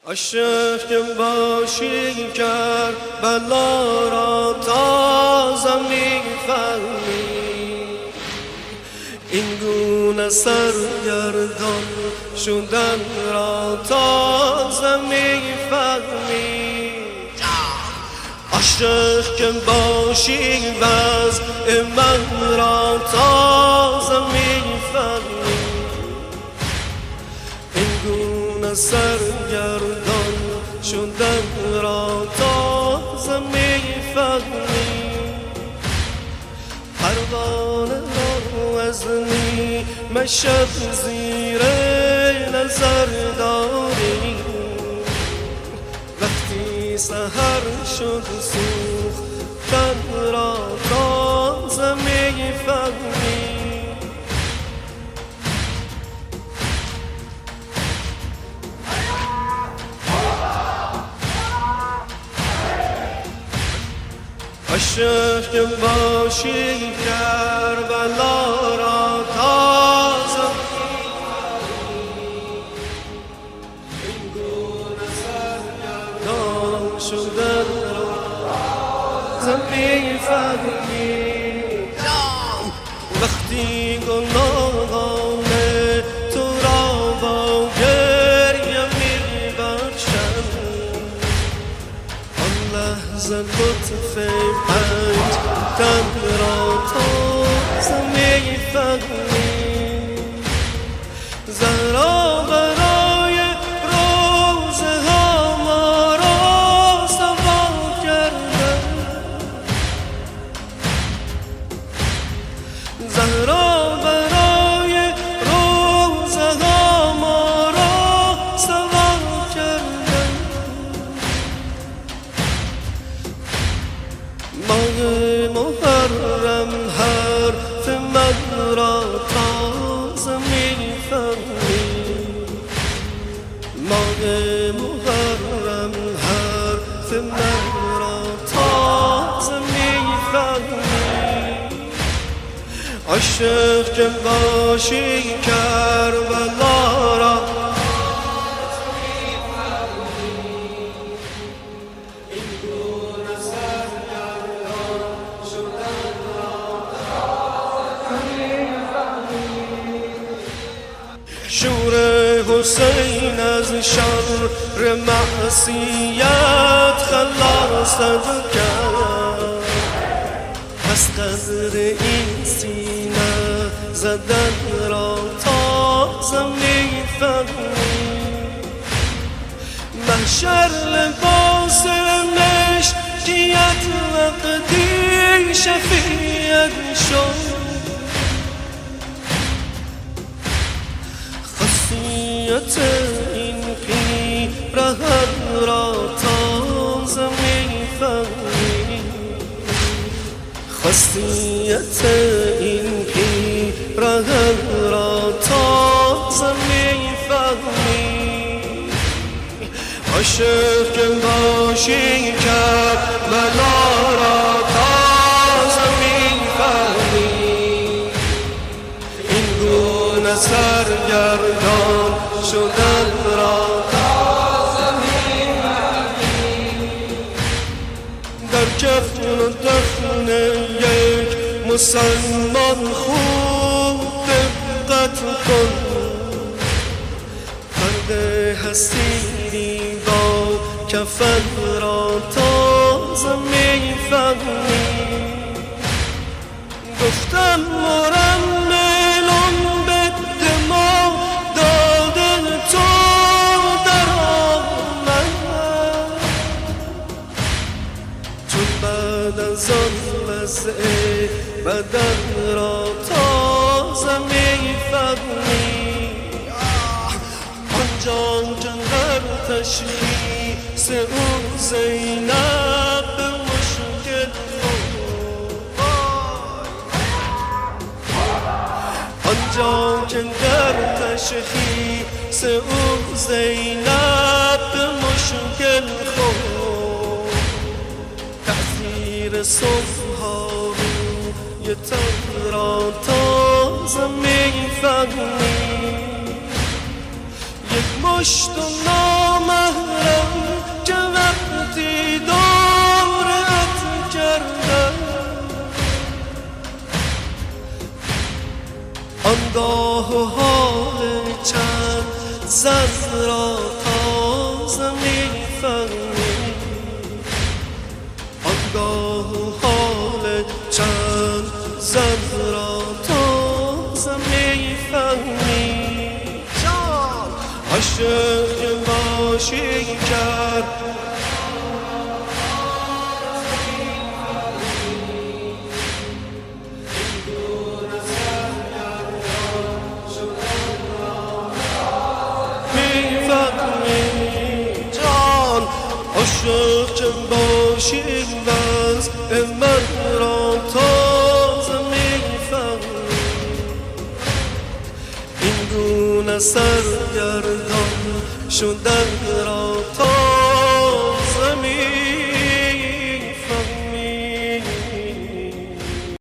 عاشق که باشی کربلا را تازه می‌فهمی، این گونه سرگردان شدن را تازه می‌فهمی. عاشق که باشی وضع من را تازه می‌فهمی، این گونه سرگردان شدن را تازه می‌فهمی. پروانه را از نیمه شب زیر نظر داری، وقتی سحر شد سوختن را تازه می‌فهمی. عاشق که باشی کربلا را تازه می‌فهمی، این گونه سرگردان شدن را تازه می‌فهمی. وقتی گناهان تو را با گریه می‌بخشم، آن لحظه لطف پنج تن را تازه می‌فهمی. زهرا برای روزها ما را سوا کرده، زهرا برای روزها ما را سوا کرده. ماه محرم حرف من را تازه می‌فهمی، ماه محرم حرف من را تازه می‌فهمی. عاشق که باشی کربلا را شور حسین از شر معصیت خلاصت کرد، پس قدر این سینه زدن را تازه می‌فهمی. محشر لباس مشکیت وقتی شفیعت شد، خاصیت این پیرهن را تازه می‌فهمی، خاصیت این پیرهن را تازه می‌فهمی. عاشق که باشی کربلا را تازه می‌فهمی، این گونه سرگردان شدن را تازه می‌فهمی. در کفن و دفن یک مسلمان خوب دقت کن، فرد حسیری با کفن را تازه می‌فهمی. گفتم مرملون به دماغ دادن تو در آمد، چون بعد از آن وضع بدن را تازه می‌فهمی. آنجا که در تشخیص اون زینب به مشکل آنجا که در تشخیص اون زینب به مشکل خورد، تأثیر صبح ها روی تن را تازه می‌فهمی. یک مشت نامحرم را تازه میفهمی، آنگاه حال چند زن را تازه میفهمی. جان عاشق باشی کرد عاشق که باشی وضع من را تازه میفهمی، این گونه سرگردان شدن را